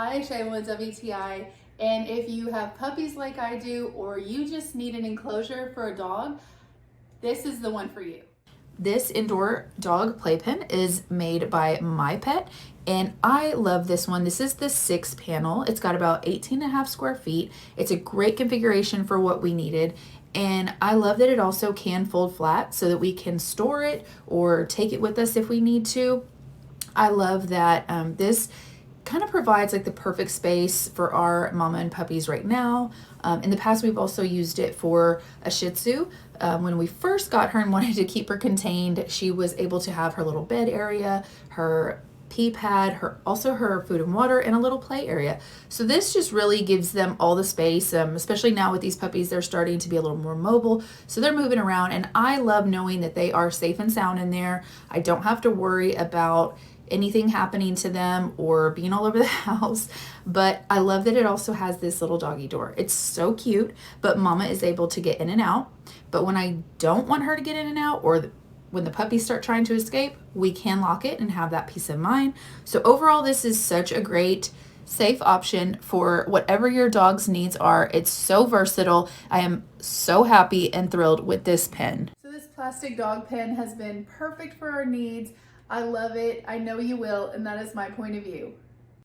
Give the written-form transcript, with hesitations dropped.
Hi, Shayla WTI. And if you have puppies like I do, or you just need an enclosure for a dog, this is the one for you. This indoor dog playpen is made by MyPet, and I love this one. This is the 6 panel. It's got about 18.5 square feet. It's a great configuration for what we needed. And I love that it also can fold flat so that we can store it or take it with us if we need to. I love that this kind of provides like the perfect space for our mama and puppies right now. In the past, we've also used it for a Shih Tzu. When we first got her and wanted to keep her contained, she was able to have her little bed area, her pee pad, also her food and water, and a little play area. So this just really gives them all the space, especially now with these puppies, they're starting to be a little more mobile. So they're moving around, and I love knowing that they are safe and sound in there. I don't have to worry about anything happening to them or being all over the house. But I love that it also has this little doggy door. It's so cute, but mama is able to get in and out. But when I don't want her to get in and out, or when the puppies start trying to escape, we can lock it and have that peace of mind. So overall, this is such a great safe option for whatever your dog's needs are. It's so versatile. I am so happy and thrilled with this pen. So this plastic dog pen has been perfect for our needs. I love it. I know you will, and that is my point of view.